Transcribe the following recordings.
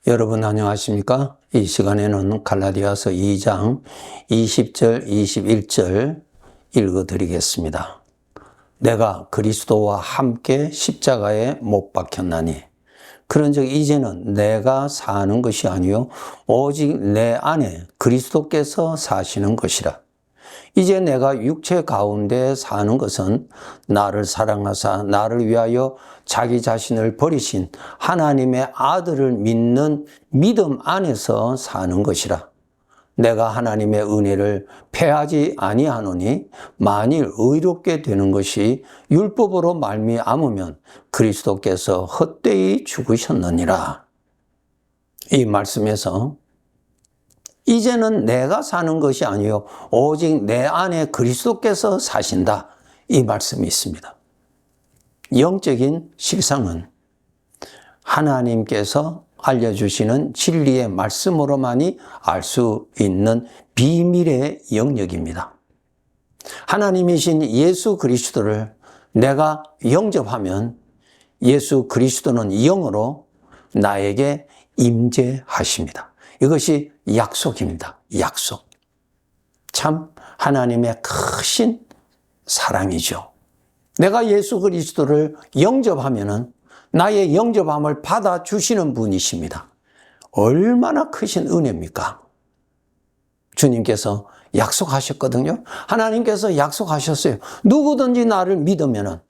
여러분 안녕하십니까? 이 시간에는 갈라디아서 2장 20절 21절 읽어드리겠습니다. 내가 그리스도와 함께 십자가에 못 박혔나니 그런즉 이제는 내가 사는 것이 아니요 오직 내 안에 그리스도께서 사시는 것이라. 이제 내가 육체 가운데 사는 것은 나를 사랑하사 나를 위하여 자기 자신을 버리신 하나님의 아들을 믿는 믿음 안에서 사는 것이라. 내가 하나님의 은혜를 패하지 아니하노니 만일 의롭게 되는 것이 율법으로 말미암으면 그리스도께서 헛되이 죽으셨느니라. 이 말씀에서 이제는 내가 사는 것이 아니요 오직 내 안에 그리스도께서 사신다, 이 말씀이 있습니다. 영적인 실상은 하나님께서 알려주시는 진리의 말씀으로만이 알 수 있는 비밀의 영역입니다. 하나님이신 예수 그리스도를 내가 영접하면 예수 그리스도는 영으로 나에게 임재하십니다. 이것이 약속입니다. 약속. 참 하나님의 크신 사랑이죠. 내가 예수 그리스도를 영접하면은 나의 영접함을 받아주시는 분이십니다. 얼마나 크신 은혜입니까? 주님께서 약속하셨거든요. 하나님께서 약속하셨어요. 누구든지 나를 믿으면은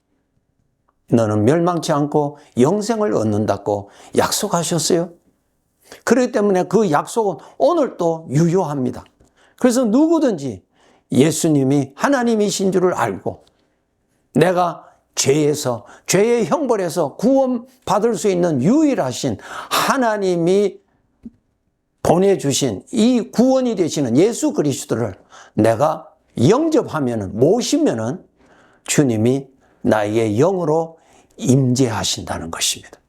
너는 멸망치 않고 영생을 얻는다고 약속하셨어요. 그렇기 때문에 그 약속은 오늘도 유효합니다. 그래서 누구든지 예수님이 하나님이신 줄을 알고 내가 죄의 형벌에서 구원받을 수 있는 유일하신 하나님이 보내주신 이 구원이 되시는 예수 그리스도를 내가 영접하면은, 모시면은 주님이 나에게 영으로 임재하신다는 것입니다.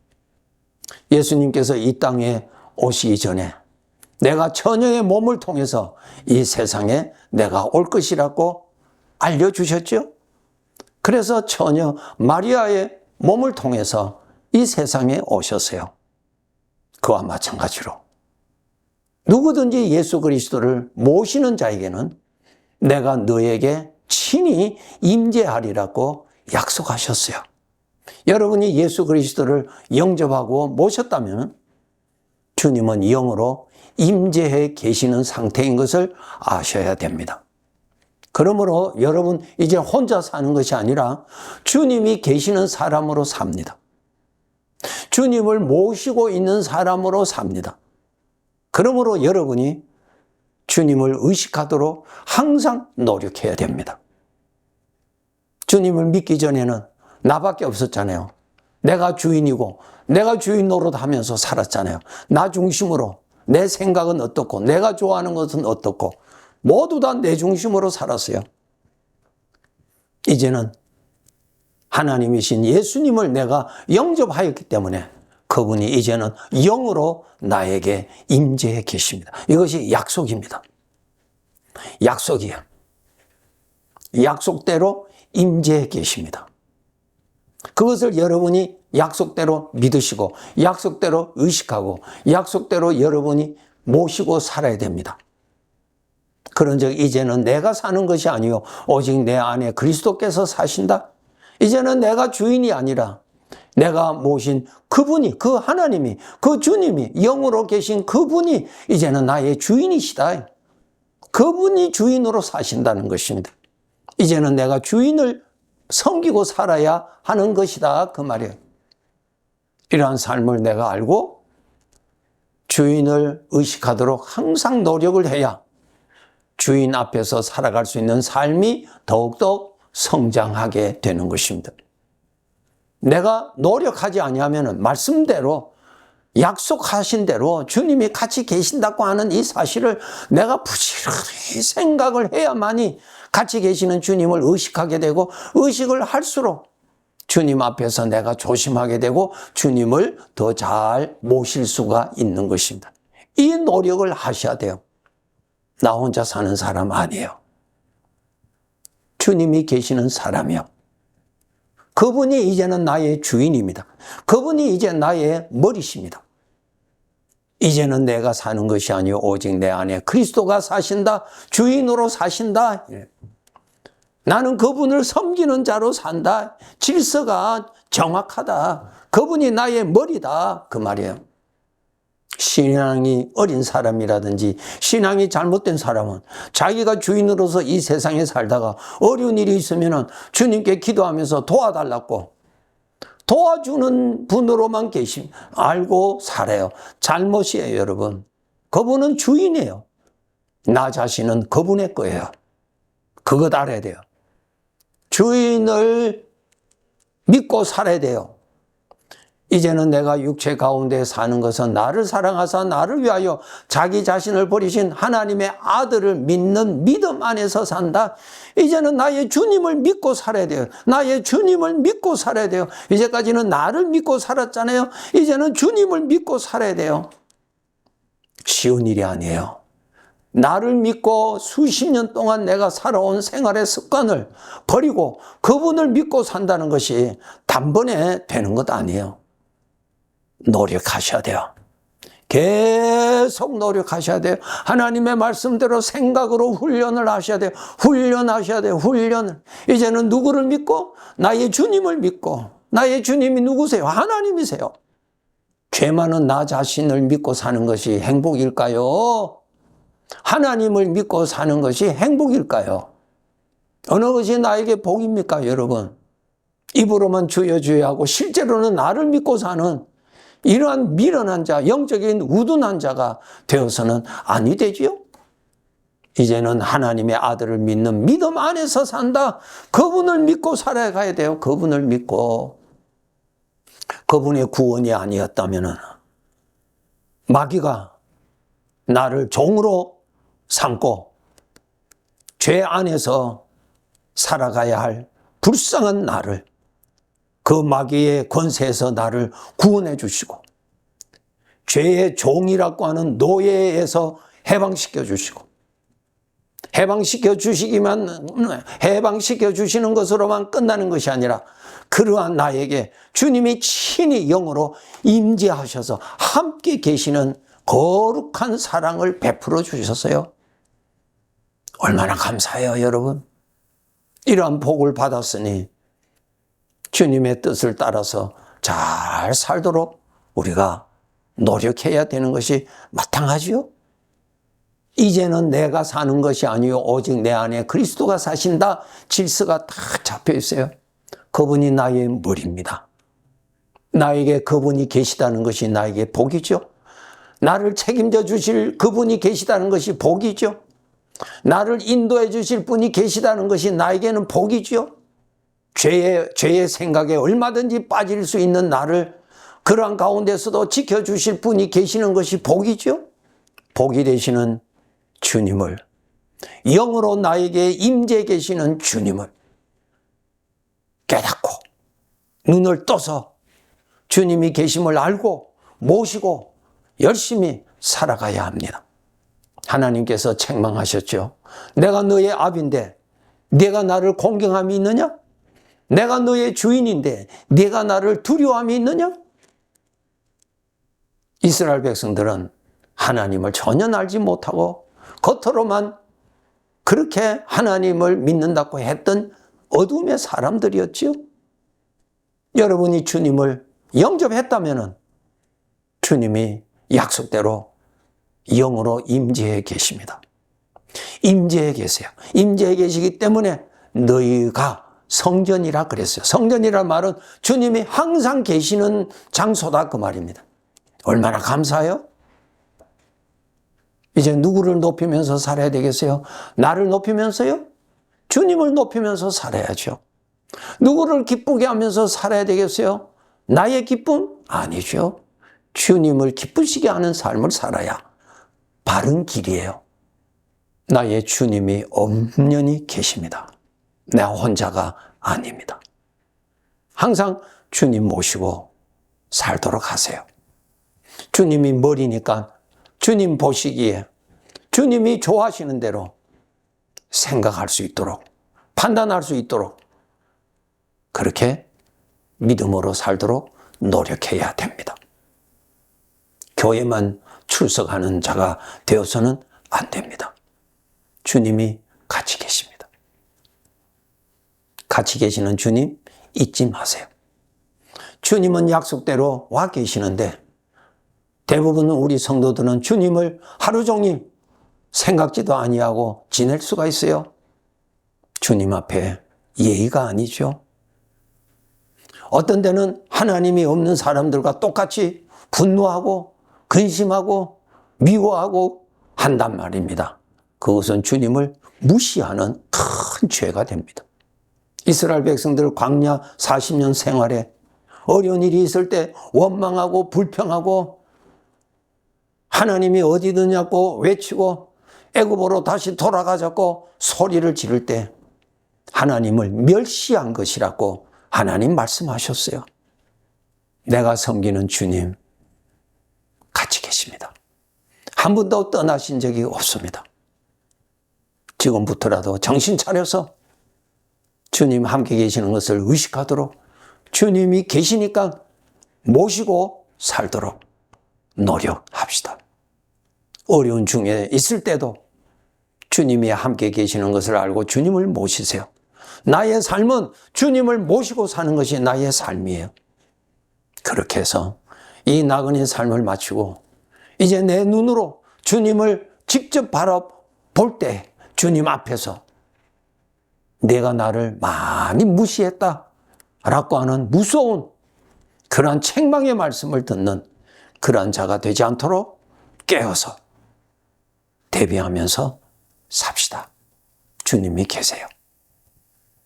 예수님께서 이 땅에 오시기 전에 내가 처녀의 몸을 통해서 이 세상에 내가 올 것이라고 알려주셨죠. 그래서 처녀 마리아의 몸을 통해서 이 세상에 오셨어요. 그와 마찬가지로 누구든지 예수 그리스도를 모시는 자에게는 내가 너에게 친히 임재하리라고 약속하셨어요. 여러분이 예수 그리스도를 영접하고 모셨다면 주님은 영으로 임재해 계시는 상태인 것을 아셔야 됩니다. 그러므로 여러분 이제 혼자 사는 것이 아니라 주님이 계시는 사람으로 삽니다. 주님을 모시고 있는 사람으로 삽니다. 그러므로 여러분이 주님을 의식하도록 항상 노력해야 됩니다. 주님을 믿기 전에는 나밖에 없었잖아요. 내가 주인이고 내가 주인 노릇하면서 살았잖아요. 나 중심으로 내 생각은 어떻고 내가 좋아하는 것은 어떻고 모두 다 내 중심으로 살았어요. 이제는 하나님이신 예수님을 내가 영접하였기 때문에 그분이 이제는 영으로 나에게 임재해 계십니다. 이것이 약속입니다. 약속이에요. 약속대로 임재해 계십니다. 그것을 여러분이 약속대로 믿으시고 약속대로 의식하고 약속대로 여러분이 모시고 살아야 됩니다. 그런즉 이제는 내가 사는 것이 아니요 오직 내 안에 그리스도께서 사신다. 이제는 내가 주인이 아니라 내가 모신 그분이, 그 하나님이, 그 주님이, 영으로 계신 그분이 이제는 나의 주인이시다. 그분이 주인으로 사신다는 것입니다. 이제는 내가 주인을 섬기고 살아야 하는 것이다, 그 말이에요. 이러한 삶을 내가 알고 주인을 의식하도록 항상 노력을 해야 주인 앞에서 살아갈 수 있는 삶이 더욱더 성장하게 되는 것입니다. 내가 노력하지 아니하면 말씀대로 약속하신 대로 주님이 같이 계신다고 하는 이 사실을 내가 부지런히 생각을 해야만이 같이 계시는 주님을 의식하게 되고 의식을 할수록 주님 앞에서 내가 조심하게 되고 주님을 더 잘 모실 수가 있는 것입니다. 이 노력을 하셔야 돼요. 나 혼자 사는 사람 아니에요. 주님이 계시는 사람이요. 그분이 이제는 나의 주인입니다. 그분이 이제 나의 머리십니다. 이제는 내가 사는 것이 아니요 오직 내 안에 그리스도가 사신다. 주인으로 사신다. 나는 그분을 섬기는 자로 산다. 질서가 정확하다. 그분이 나의 머리다. 그 말이에요. 신앙이 어린 사람이라든지 신앙이 잘못된 사람은 자기가 주인으로서 이 세상에 살다가 어려운 일이 있으면 주님께 기도하면서 도와달라고 도와주는 분으로만 알고 살아요. 잘못이에요, 여러분. 그분은 주인이에요. 나 자신은 그분의 거예요. 그것 알아야 돼요. 주인을 믿고 살아야 돼요. 이제는 내가 육체 가운데 사는 것은 나를 사랑하사 나를 위하여 자기 자신을 버리신 하나님의 아들을 믿는 믿음 안에서 산다. 이제는 나의 주님을 믿고 살아야 돼요. 나의 주님을 믿고 살아야 돼요. 이제까지는 나를 믿고 살았잖아요. 이제는 주님을 믿고 살아야 돼요. 쉬운 일이 아니에요. 나를 믿고 수십 년 동안 내가 살아온 생활의 습관을 버리고 그분을 믿고 산다는 것이 단번에 되는 것 아니에요. 노력하셔야 돼요. 계속 노력하셔야 돼요. 하나님의 말씀대로 생각으로 훈련을 하셔야 돼요. 훈련하셔야 돼요. 훈련을. 이제는 누구를 믿고? 나의 주님을 믿고. 나의 주님이 누구세요? 하나님이세요. 죄 많은 나 자신을 믿고 사는 것이 행복일까요? 하나님을 믿고 사는 것이 행복일까요? 어느 것이 나에게 복입니까, 여러분? 입으로만 주여 주여 하고 실제로는 나를 믿고 사는 이러한 미련한 자, 영적인 우둔한 자가 되어서는 아니 되지요? 이제는 하나님의 아들을 믿는 믿음 안에서 산다. 그분을 믿고 살아가야 돼요. 그분을 믿고. 그분의 구원이 아니었다면 마귀가 나를 종으로 삼고 죄 안에서 살아가야 할 불쌍한 나를 그 마귀의 권세에서 나를 구원해 주시고 죄의 종이라고 하는 노예에서 해방시켜 주시고 해방시켜 주시는 것으로만 끝나는 것이 아니라 그러한 나에게 주님이 친히 영으로 임재하셔서 함께 계시는 거룩한 사랑을 베풀어 주셨어요. 얼마나 감사해요, 여러분. 이러한 복을 받았으니 주님의 뜻을 따라서 잘 살도록 우리가 노력해야 되는 것이 마땅하지요. 이제는 내가 사는 것이 아니요 오직 내 안에 그리스도가 사신다. 질서가 다 잡혀 있어요. 그분이 나의 머리입니다. 나에게 그분이 계시다는 것이 나에게 복이죠. 나를 책임져 주실 그분이 계시다는 것이 복이죠. 나를 인도해 주실 분이 계시다는 것이 나에게는 복이죠. 죄의 생각에 얼마든지 빠질 수 있는 나를 그러한 가운데서도 지켜주실 분이 계시는 것이 복이죠. 복이 되시는 주님을, 영으로 나에게 임재 계시는 주님을 깨닫고 눈을 떠서 주님이 계심을 알고 모시고 열심히 살아가야 합니다. 하나님께서 책망하셨죠. 내가 너의 아비인데 네가 나를 공경함이 있느냐? 내가 너의 주인인데 네가 나를 두려워함이 있느냐? 이스라엘 백성들은 하나님을 전혀 알지 못하고 겉으로만 그렇게 하나님을 믿는다고 했던 어둠의 사람들이었지요. 여러분이 주님을 영접했다면 주님이 약속대로 영으로 임재해 계십니다. 임재해 계세요. 임재해 계시기 때문에 너희가 성전이라 그랬어요. 성전이란 말은 주님이 항상 계시는 장소다 그 말입니다. 얼마나 감사해요? 이제 누구를 높이면서 살아야 되겠어요? 나를 높이면서요? 주님을 높이면서 살아야죠. 누구를 기쁘게 하면서 살아야 되겠어요? 나의 기쁨? 아니죠. 주님을 기쁘시게 하는 삶을 살아야 바른 길이에요. 나의 주님이 엄연히 계십니다. 내 혼자가 아닙니다. 항상 주님 모시고 살도록 하세요. 주님이 머리니까 주님 보시기에 주님이 좋아하시는 대로 생각할 수 있도록 판단할 수 있도록 그렇게 믿음으로 살도록 노력해야 됩니다. 교회만 출석하는 자가 되어서는 안 됩니다. 주님이 같이 계십니다. 같이 계시는 주님 잊지 마세요. 주님은 약속대로 와 계시는데 대부분 우리 성도들은 주님을 하루 종일 생각지도 아니하고 지낼 수가 있어요. 주님 앞에 예의가 아니죠. 어떤 때는 하나님이 없는 사람들과 똑같이 분노하고 근심하고 미워하고 한단 말입니다. 그것은 주님을 무시하는 큰 죄가 됩니다. 이스라엘 백성들 광야 40년 생활에 어려운 일이 있을 때 원망하고 불평하고 하나님이 어디 있느냐고 외치고 애굽으로 다시 돌아가자고 소리를 지를 때 하나님을 멸시한 것이라고 하나님 말씀하셨어요. 내가 섬기는 주님 같이 계십니다. 한 번도 떠나신 적이 없습니다. 지금부터라도 정신 차려서 주님 함께 계시는 것을 의식하도록 주님이 계시니까 모시고 살도록 노력합시다. 어려운 중에 있을 때도 주님이 함께 계시는 것을 알고 주님을 모시세요. 나의 삶은 주님을 모시고 사는 것이 나의 삶이에요. 그렇게 해서 이 나그네 삶을 마치고 이제 내 눈으로 주님을 직접 바라볼 때 주님 앞에서 내가 나를 많이 무시했다 라고 하는 무서운 그러한 책망의 말씀을 듣는 그러한 자가 되지 않도록 깨어서 대비하면서 삽시다. 주님이 계세요.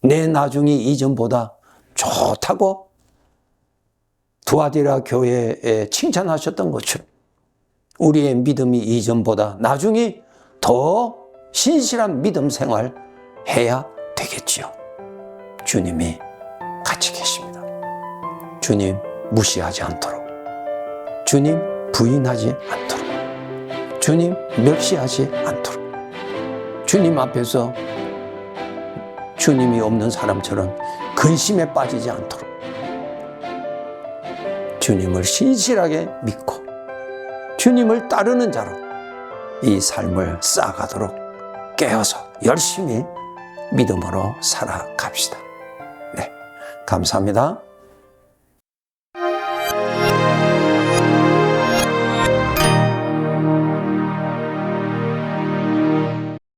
내 나중이 이전보다 좋다고 두아디라 교회에 칭찬하셨던 것처럼 우리의 믿음이 이전보다 나중이 더 신실한 믿음 생활 해야 되겠지요. 주님이 같이 계십니다. 주님 무시하지 않도록, 주님 부인하지 않도록, 주님 멸시하지 않도록, 주님 앞에서 주님이 없는 사람처럼 근심에 빠지지 않도록 주님을 신실하게 믿고 주님을 따르는 자로 이 삶을 쌓아가도록 깨어서 열심히 믿음으로 살아갑시다. 네, 감사합니다.